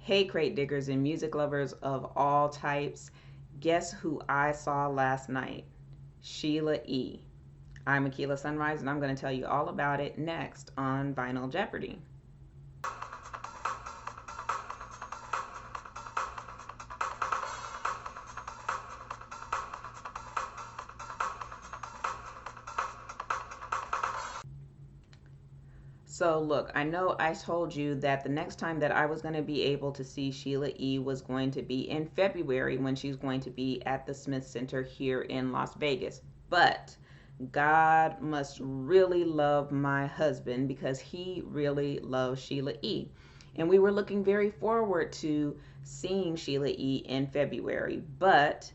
Hey, crate diggers and music lovers of all types. Guess who I saw last night? Sheila E. I'm Akila Sunrise, and I'm going to tell you all about it next on Vinyl Jeopardy. So, look, I know I told you that the next time that I was going to be able to see Sheila E. was going to be in February when she's going to be at the Smith Center here in Las Vegas. But God must really love my husband because he really loves Sheila E. And we were looking very forward to seeing Sheila E. in February. But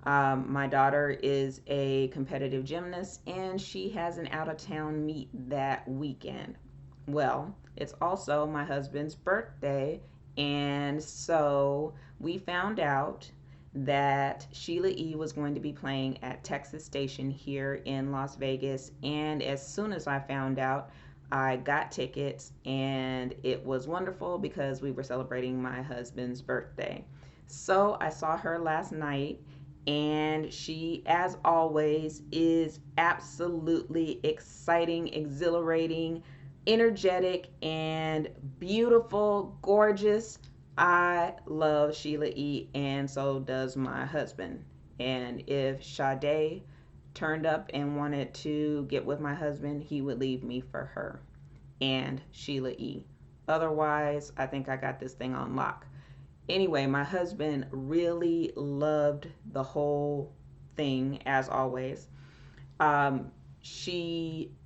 my daughter is a competitive gymnast and she has an out of town meet that weekend. Well, it's also my husband's birthday, and so we found out that Sheila E. was going to be playing at Texas Station here in Las Vegas. And as soon as I found out, I got tickets, and it was wonderful because we were celebrating my husband's birthday. So I saw her last night, and she, as always, is absolutely exciting, exhilarating, energetic, and beautiful, gorgeous. I love Sheila E., and so does my husband. And if Sade turned up and wanted to get with my husband, he would leave me for her and Sheila E. Otherwise, I think I got this thing on lock. Anyway, my husband really loved the whole thing, as always. Um,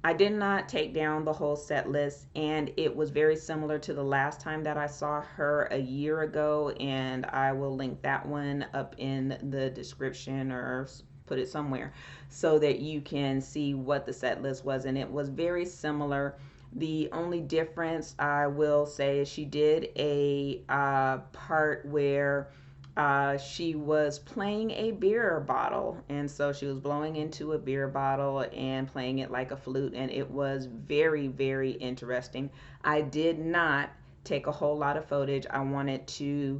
I did not take down the whole set list, and it was very similar to the last time that I saw her a year ago, and I will link that one up in the description or put it somewhere so that you can see what the set list was, and it was very similar. The only difference I will say is she did a part where she was playing a beer bottle, and so she was blowing into a beer bottle and playing it like a flute, and it was very, very interesting. I did not take a whole lot of footage. I wanted to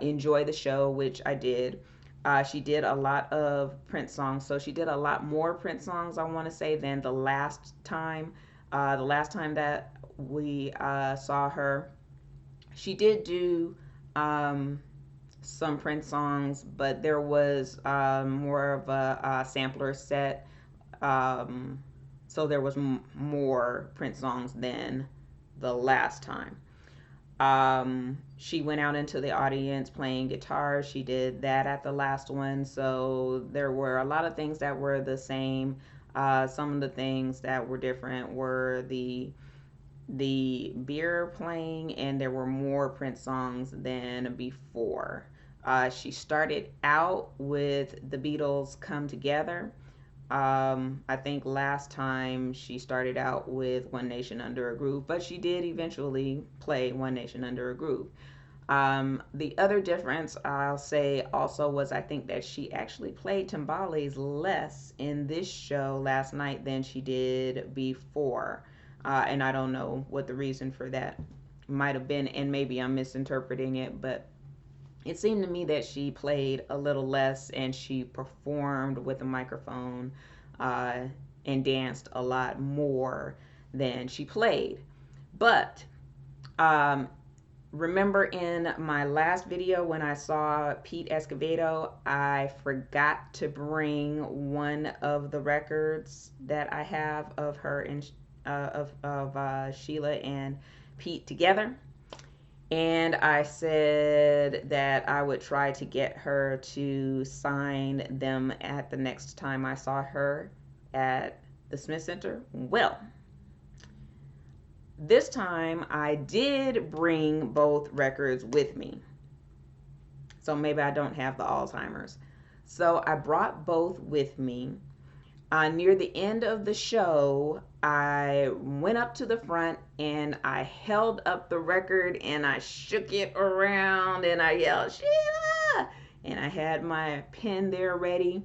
enjoy the show, which I did. She did a lot of Prince songs, so she did a lot more Prince songs, I want to say, than the last time. The last time that we saw her, she did do some Prince songs, but there was more of a sampler set. So there was more Prince songs than the last time. She went out into the audience playing guitar. She did that at the last one. So there were a lot of things that were the same. Some of the things that were different were the beer playing, and there were more Prince songs than before. She started out with the Beatles' Come Together. I think last time she started out with One Nation Under a Groove, but she did eventually play One Nation Under a Groove. The other difference I'll say also was I think that she actually played timbales less in this show last night than she did before. And I don't know what the reason for that might have been, and maybe I'm misinterpreting it, but it seemed to me that she played a little less and she performed with a microphone uh, and danced a lot more than she played. But um, remember in my last video when I saw Pete Escovedo, I forgot to bring one of the records that I have of her and Sheila and Pete together. And I said that I would try to get her to sign them at the next time I saw her at the Smith Center. Well, this time I did bring both records with me. So maybe I don't have the Alzheimer's. So I brought both with me. Near the end of the show, I went up to the front and I held up the record and I shook it around and I yelled, Sheila! And I had my pen there ready.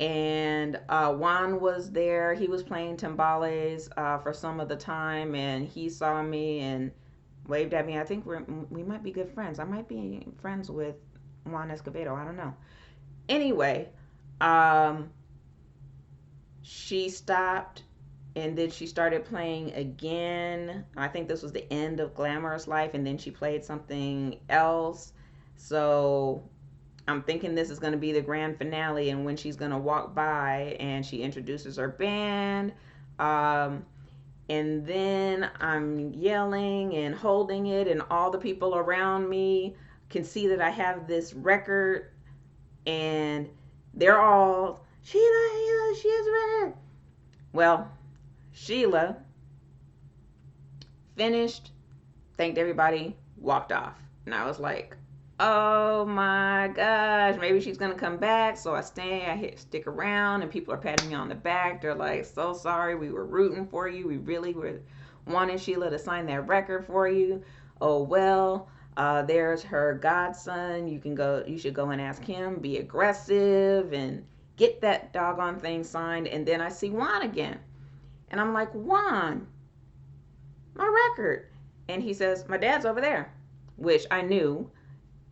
And Juan was there. He was playing timbales for some of the time, and he saw me, and waved at me. I think we might be good friends. I might be friends with Juan Escovedo. I don't know. Anyway, um, she stopped and then she started playing again. I think this was the end of Glamorous Life, and then she played something else. So I'm thinking this is going to be the grand finale, and when she's going to walk by and she introduces her band. Um, and then I'm yelling and holding it, and all the people around me can see that I have this record, and they're all, Sheila, she has a record. Well, Sheila finished, thanked everybody, walked off. And I was like, oh my gosh, maybe she's gonna come back. So I stick around, and people are patting me on the back. They're like, so sorry, we were rooting for you. We really were wanting Sheila to sign that record for you. Oh well, there's her godson. You should go and ask him, be aggressive and get that doggone thing signed. And then I see Juan again. And I'm like, Juan, my record. And he says, my dad's over there, which I knew.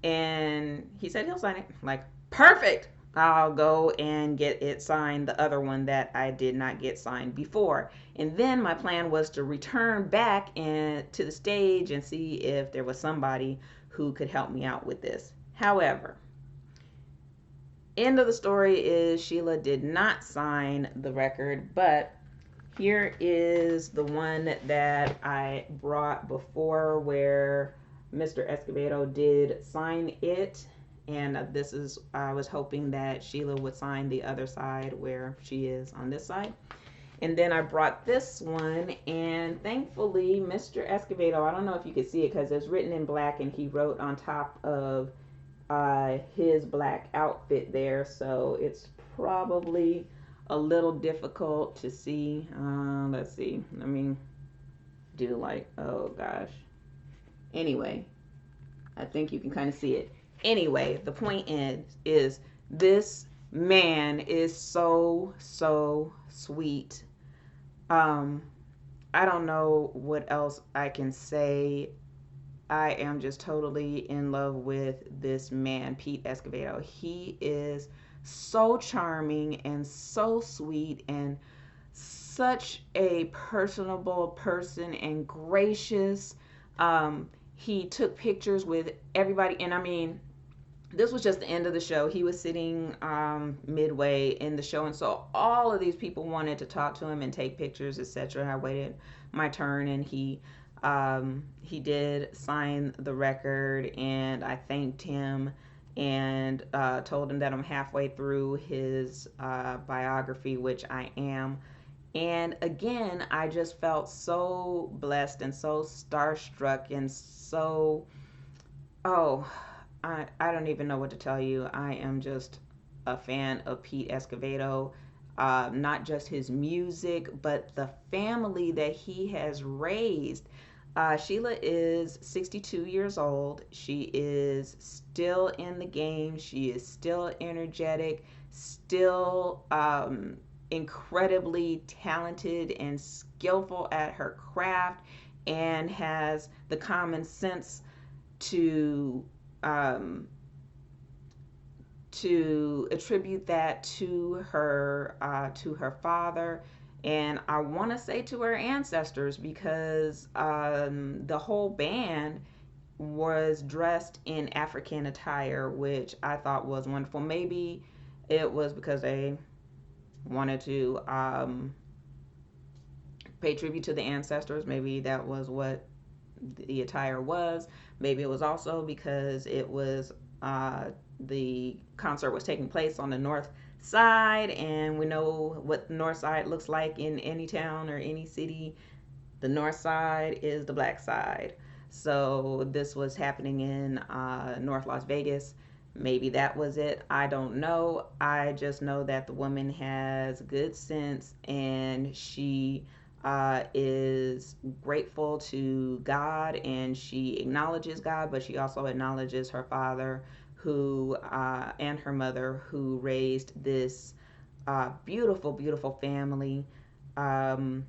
And he said he'll sign it. I'm like, perfect. I'll go and get it signed, the other one that I did not get signed before. And then my plan was to return back to the stage and see if there was somebody who could help me out with this. However, end of the story is Sheila did not sign the record, but here is the one that I brought before where Mr. Escovedo did sign it. And this is, I was hoping that Sheila would sign the other side where she is on this side. And then I brought this one, and thankfully, Mr. Escovedo, I don't know if you can see it because it's written in black, and he wrote on top of his black outfit there. So it's probably a little difficult to see. Let's see. Let me do like, oh gosh. Anyway, I think you can kind of see it. Anyway, the point is this man is so, so sweet. Um, I don't know what else I can say. I am just totally in love with this man, Pete Escovedo. He is so charming and so sweet and such a personable person and gracious. He took pictures with everybody, and I mean, this was just the end of the show. He was sitting midway in the show, and so all of these people wanted to talk to him and take pictures, etc. I waited my turn, and he did sign the record, and I thanked him and told him that I'm halfway through his biography, which I am. And again, I just felt so blessed and so starstruck and so, oh, I don't even know what to tell you. I am just a fan of Pete Escovedo. Not just his music, but the family that he has raised. Sheila is 62 years old. She is still in the game. She is still energetic, still incredibly talented and skillful at her craft, and has the common sense to um, attribute that to her father, and I want to say to her ancestors, because the whole band was dressed in African attire, which I thought was wonderful. Maybe it was because they wanted to pay tribute to the ancestors. Maybe that was what the attire was. Maybe it was also because it was the concert was taking place on the north side, and we know what the north side looks like in any town or any city. The north side is the black side. So this was happening in North Las Vegas. Maybe that was it. I don't know. I just know that the woman has good sense, and she is grateful to God, and she acknowledges God, but she also acknowledges her father, who and her mother, who raised this beautiful, beautiful family. Um,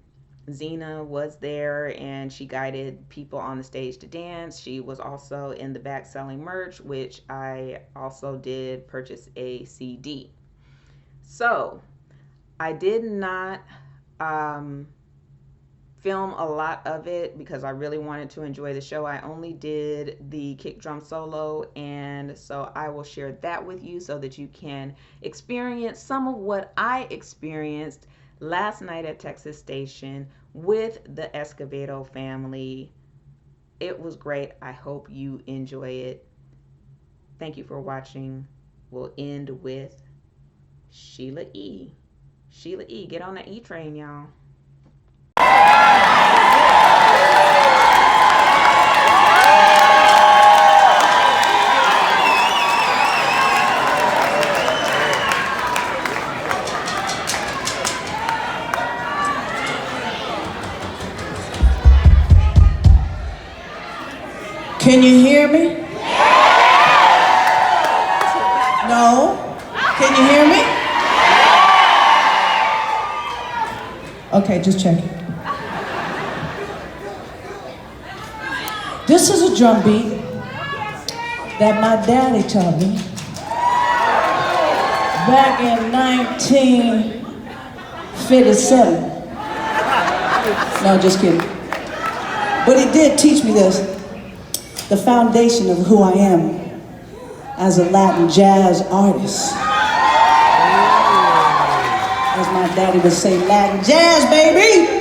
Zena was there and she guided people on the stage to dance. She was also in the back selling merch, which I also did purchase a CD. So I did not film a lot of it because I really wanted to enjoy the show. I only did the kick drum solo, and so I will share that with you so that you can experience some of what I experienced last night at Texas Station with the Escovedo family. It was great. I hope you enjoy it. Thank you for watching. We'll end with Sheila E. Sheila E, get on the E train, y'all. Can you hear me? No? Can you hear me? Okay, just checking. This is a drum beat that my daddy taught me back in 1957. No, just kidding. But he did teach me this. The foundation of who I am as a Latin jazz artist. As my daddy would say, Latin jazz, baby!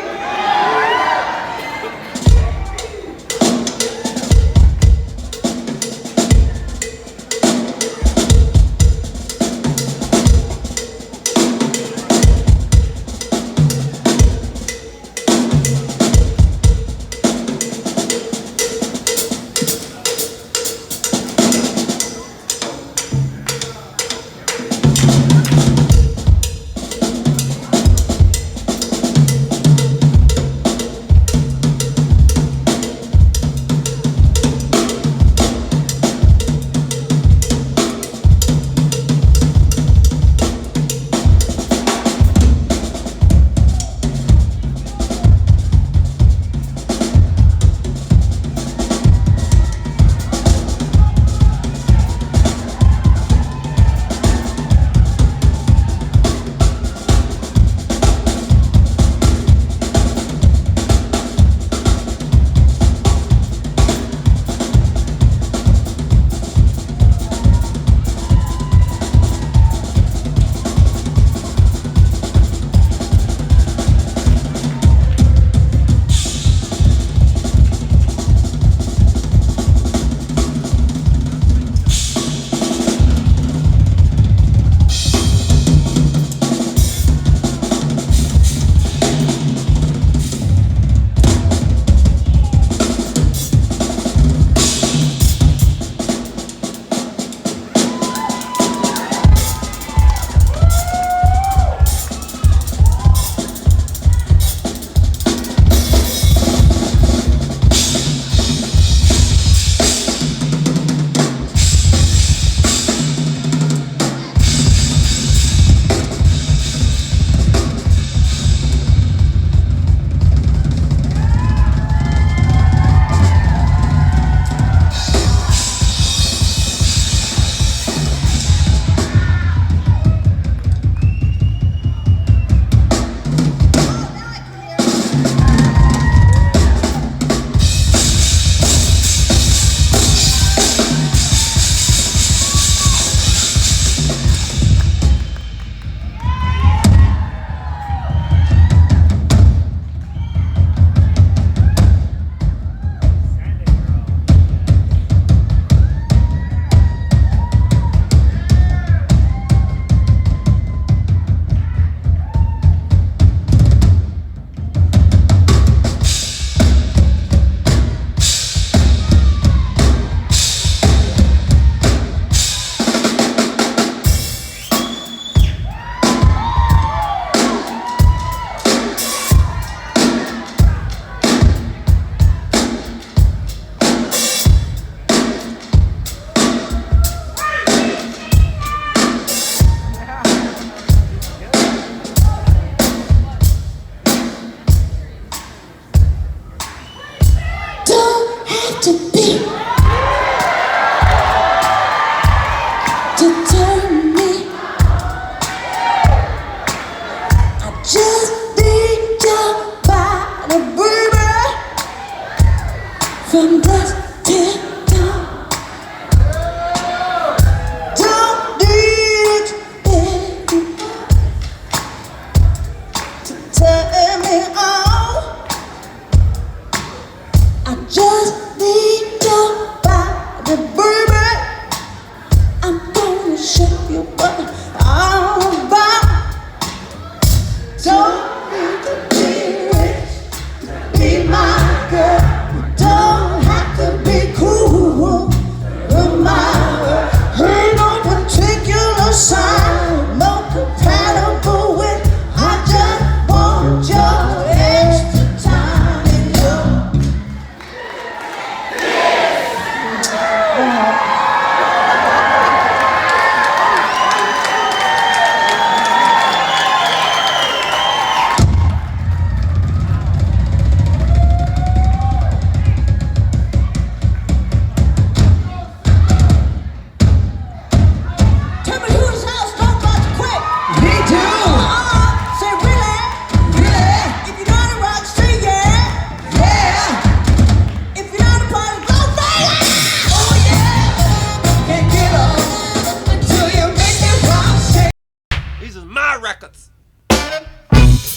from dusk till